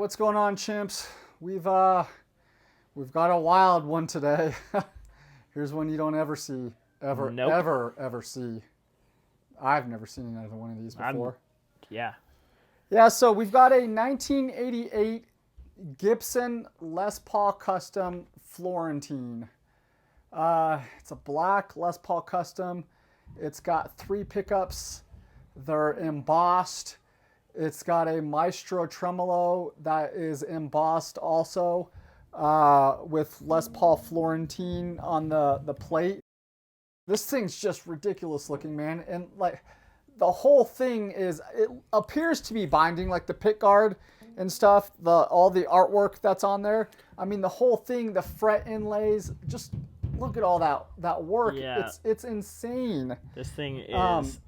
what's going on, chimps? We've got a wild one today. Here's one you don't ever see, Nope. ever see. I've never seen another one of these before. Yeah. Yeah, so we've got a 1988 Gibson Les Paul Custom Florentine. It's a black Les Paul Custom. It's got 3 pickups. They're embossed. It's got a Maestro tremolo that is embossed also with Les Paul Florentine on the plate. This thing's just ridiculous looking, man. And like the whole thing is, it appears to be binding, like the pick guard and stuff, all the artwork that's on there. I mean, the whole thing, the fret inlays, just look at all that work. Yeah. It's insane. This thing is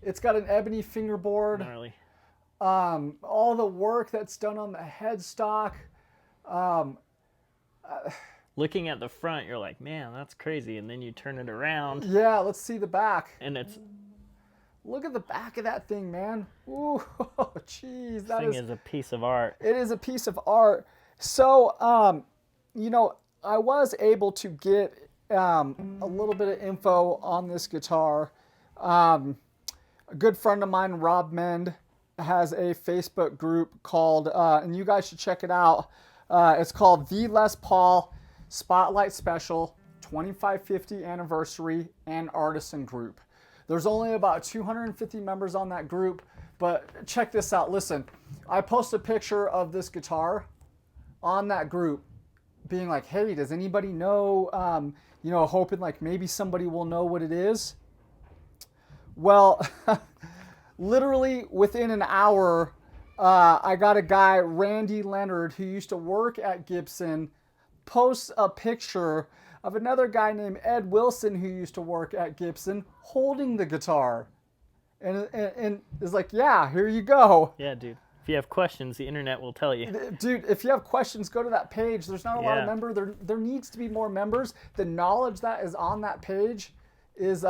It's got an ebony fingerboard. gnarly. All the work that's done on the headstock. Looking at the front, you're like, man, that's crazy. And then you turn it around, Yeah, let's see the back. and it's Look at the back of that thing, man. Ooh, jeez, this thing is a piece of art. it is a piece of art. So, I was able to get a little bit of info on this guitar. A good friend of mine, Rob Mend, has a Facebook group called, and you guys should check it out. It's called The Les Paul Spotlight Special 2550 Anniversary and Artisan Group. There's only about 250 members on that group, but check this out. Listen, I posted a picture of this guitar on that group being like, hey, does anybody know, hoping like maybe somebody will know what it is. Well, literally within an hour, I got a guy, Randy Leonard, who used to work at Gibson, post a picture of another guy named Ed Wilson who used to work at Gibson holding the guitar. And it's like, yeah, here you go. Yeah, dude. If you have questions, the internet will tell you. Dude, if you have questions, go to that page. There's not a lot of Yeah. members. There needs to be more members. The knowledge that is on that page is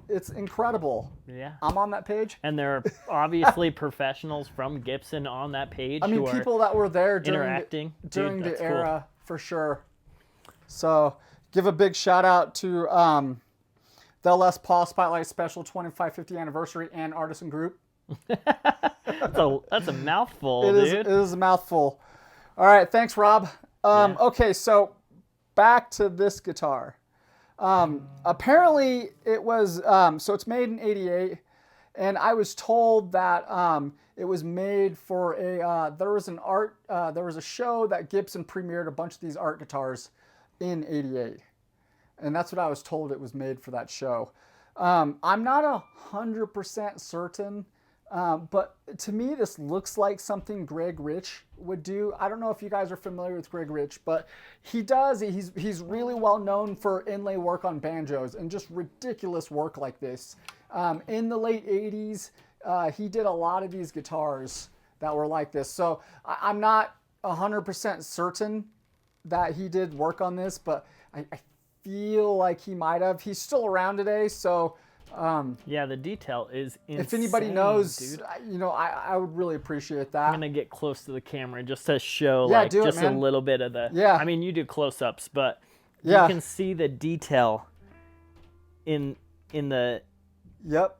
it's incredible. Yeah. I'm on that page. And there are obviously professionals from Gibson on that page I mean, who are people that were there interacting. during Dude, the that's era, for sure. So give a big shout out to the Les Paul Spotlight Special 2550 Anniversary and Artisan Group. Cool. That's a mouthful, It dude. is a mouthful. All right, thanks, Rob. Yeah. Okay, so back to this guitar. Apparently, it was so it's made in '88, and I was told that it was made for there was a show that Gibson premiered a bunch of these art guitars in '88, and that's what I was told it was made for that show. I'm not 100% certain. But to me, this looks like something Greg Rich would do. I don't know if you guys are familiar with Greg Rich, but he does. He's really well known for inlay work on banjos and just ridiculous work like this. In the late 80s, he did a lot of these guitars that were like this. So I'm not 100% certain that he did work on this, but I feel like he might have. He's still around today, so... Yeah, the detail is insane. If anybody knows, dude. I would really appreciate that. I'm gonna get close to the camera just to show Yeah, like do it, just a man. little bit of the. Yeah. I mean, you do close-ups, but Yeah. you can see the detail in the. Yep.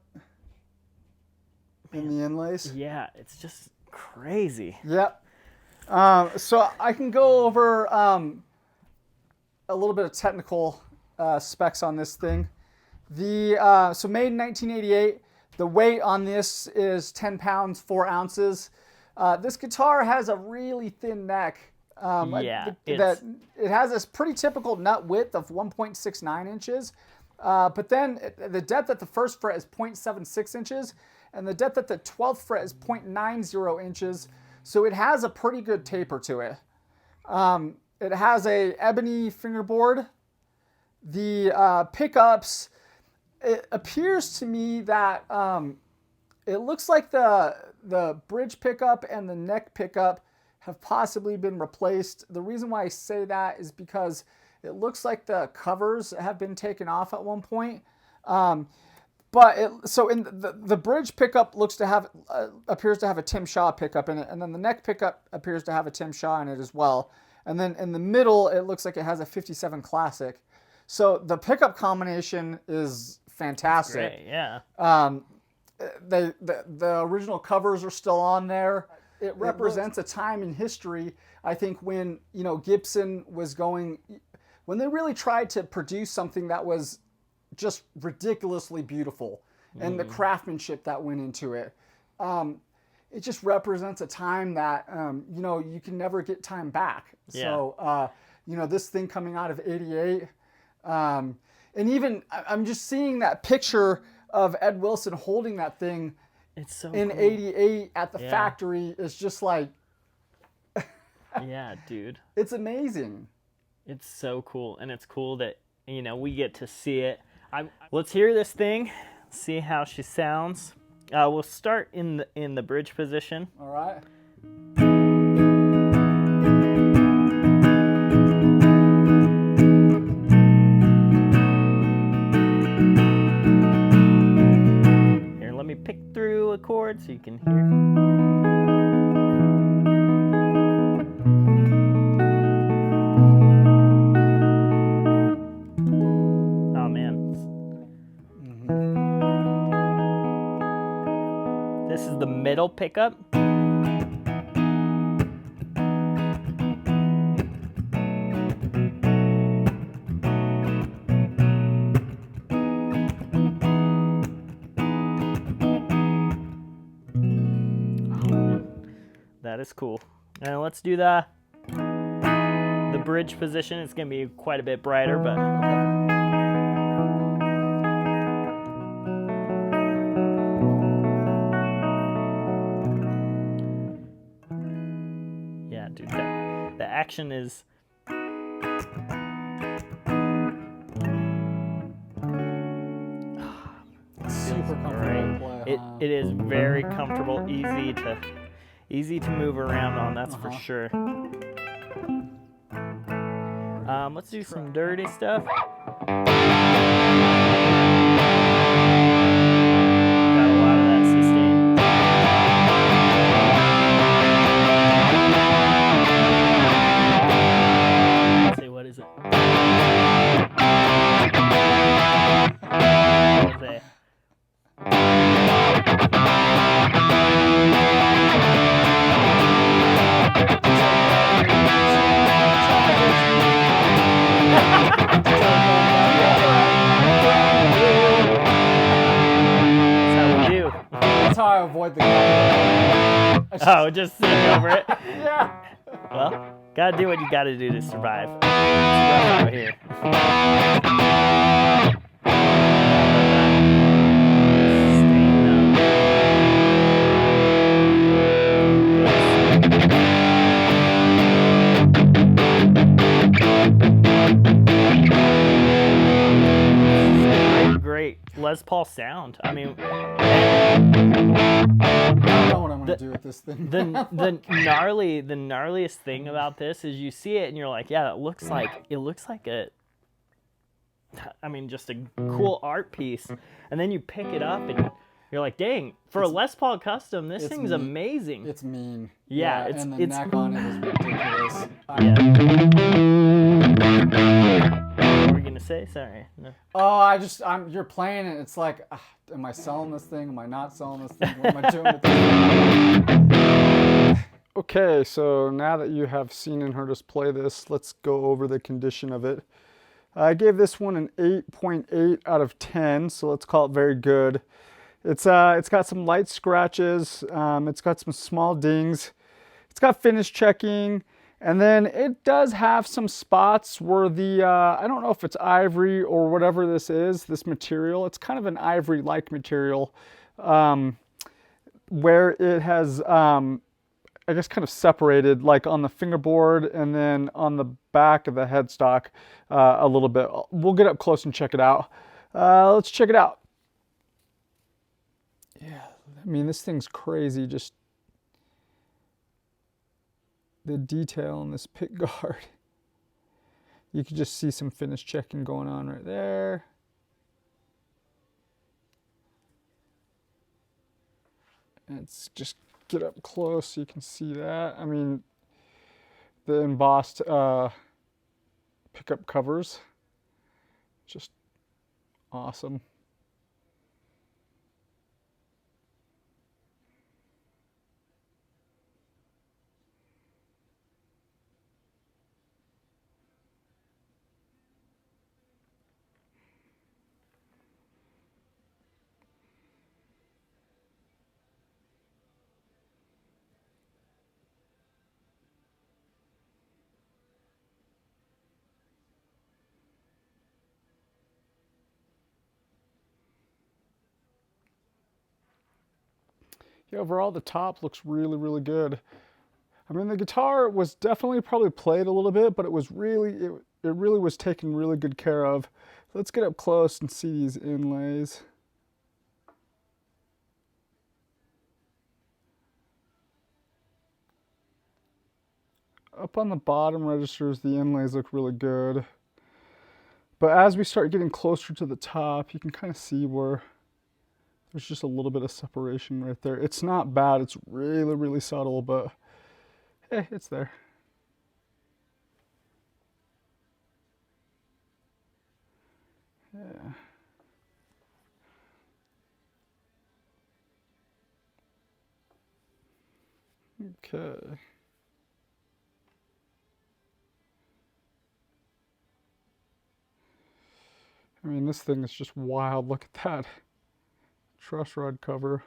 In the inlays. Yeah, it's just crazy. Yep. So I can go over a little bit of technical specs on this thing. So made in 1988. The weight on this is 10 pounds, 4 ounces. This guitar has a really thin neck. Yeah, It has this pretty typical nut width of 1.69 inches. But then the depth at the first fret is 0.76 inches, and the depth at the 12th fret is 0.90 inches. So it has a pretty good taper to it. It has a ebony fingerboard. The pickups, it appears to me that it looks like the bridge pickup and the neck pickup have possibly been replaced. The reason why I say that is because it looks like the covers have been taken off at one point. But so in the bridge pickup looks to have appears to have a Tim Shaw pickup in it, and then the neck pickup appears to have a Tim Shaw in it as well. And then in the middle, it looks like it has a 57 Classic. So the pickup combination is fantastic. Great, yeah. The original covers are still on there. It represents a time in history, I think, when Gibson was when they really tried to produce something that was just ridiculously beautiful, and the craftsmanship that went into it. It just represents a time that you can never get time back. Yeah. So this thing coming out of '88, and even I'm just seeing that picture of Ed Wilson holding that thing It's so in cool. '88 at the factory is just like, Yeah, dude. it's amazing. It's so cool, and it's cool that we get to see it. Let's hear this thing, see how she sounds. We'll start in the bridge position. All right. Here, let me pick through a chord so you can hear. Oh man. This is the middle pickup. That is cool. Now let's do the bridge position. It's gonna be quite a bit brighter, but yeah, dude, the action is Super comfortable to play. it is very comfortable, easy to move around on, that's for sure. Let's do some dirty stuff. Got a lot of that sustain. Let's see, what is it? Okay. That's how we do. That's how I avoid the copyright. Oh, just sitting over it. Yeah. Well, gotta do what you gotta do to survive. It's rough out here. Great Les Paul sound. I mean, I don't know what I'm gonna do with this thing. the gnarliest thing about this is you see it and you're like, yeah, it looks like just a cool art piece, and then you pick it up and you're like, dang, for a Les Paul custom, this thing's amazing. It's mean. Yeah, and the neck on it is ridiculous. Yeah. What were you gonna say? Sorry. No. Oh, you're playing it. It's like, am I selling this thing? Am I not selling this thing? What am I doing with this? Okay, so now that you have seen and heard us play this, let's go over the condition of it. I gave this one an 8.8 out of 10, so let's call it very good. It's got some light scratches. It's got some small dings. It's got finish checking. And then it does have some spots where I don't know if it's ivory or whatever this is, this material. It's kind of an ivory-like material where it has, I guess, kind of separated, like on the fingerboard and then on the back of the headstock a little bit. We'll get up close and check it out. Let's check it out. Yeah, I mean, this thing's crazy, just the detail in this pick guard. You can just see some finish checking going on right there. Let's just get up close so you can see that. I mean, the embossed pickup covers, just awesome. Yeah, overall the top looks really, really good. I mean, the guitar was definitely probably played a little bit, but it was really, it really was taken really good care of. Let's get up close and see these inlays. Up on the bottom registers, the inlays look really good. But as we start getting closer to the top, you can kind of see where there's just a little bit of separation right there. It's not bad, it's really, really subtle, but hey, it's there. Yeah. Okay. I mean, this thing is just wild. Look at that truss rod cover.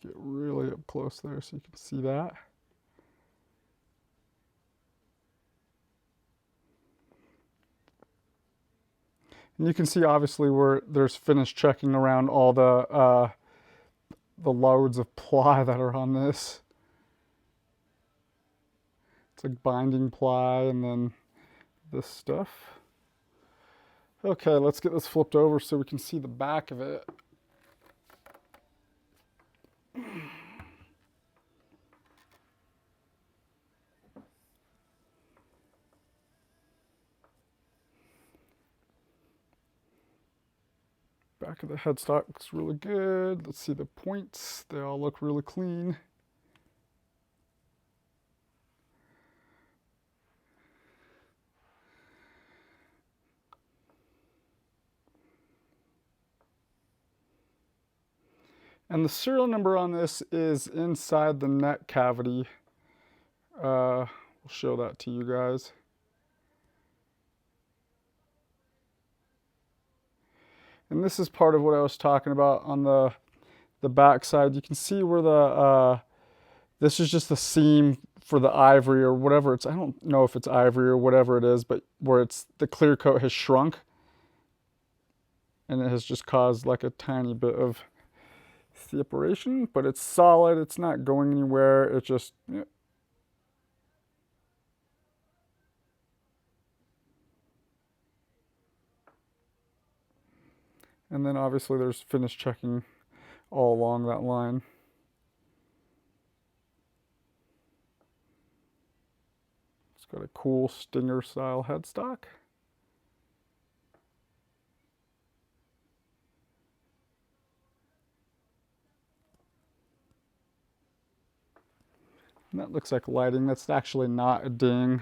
Get really up close there so you can see that. And you can see obviously where there's finish checking around all the loads of ply that are on this. It's like binding ply and then this stuff. Okay, let's get this flipped over so we can see the back of it. Back of the headstock looks really good. Let's see the points. They all look really clean. And the serial number on this is inside the neck cavity. We'll show that to you guys. And this is part of what I was talking about on the back side. You can see where this is just the seam for the ivory or whatever it's, I don't know if it's ivory or whatever it is, but where it's, the clear coat has shrunk and it has just caused like a tiny bit of separation, but it's solid. It's not going anywhere. It just, yeah. And then obviously there's finish checking all along that line. It's got a cool Stinger style headstock. And that looks like lighting. That's actually not a ding.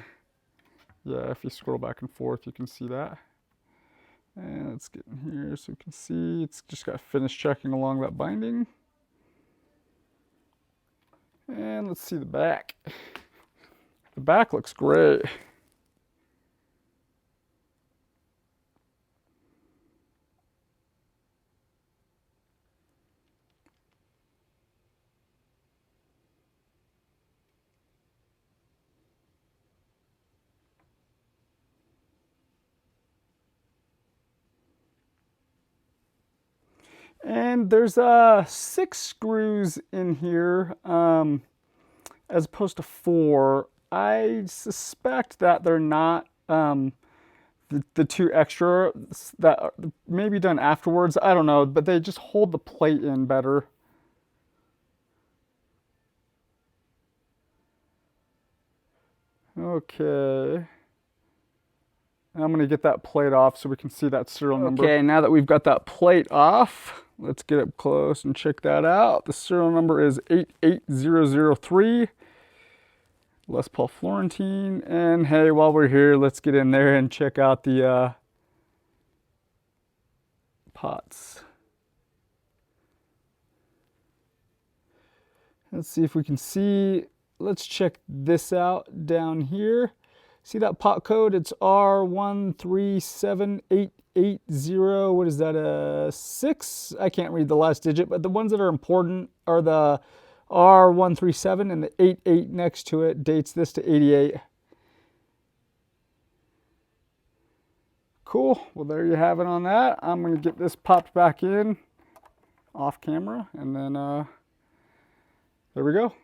Yeah, if you scroll back and forth, you can see that. And let's get in here so you can see it's just got finish checking along that binding. And let's see the back. The back looks great. And there's 6 screws in here as opposed to 4. I suspect that they're not the 2 extra that are maybe done afterwards. I don't know, but they just hold the plate in better. Okay. And I'm going to get that plate off so we can see that serial number. Okay, now that we've got that plate off, let's get up close and check that out. The serial number is 88003. Les Paul Florentine. And hey, while we're here, let's get in there and check out the pots. Let's see if we can see. Let's check this out down here. See that pot code? It's R137880. What is that? 6? I can't read the last digit, but the ones that are important are the R137 and the 88 next to it. Dates this to 88. Cool. Well, there you have it on that. I'm going to get this popped back in off camera, and then there we go.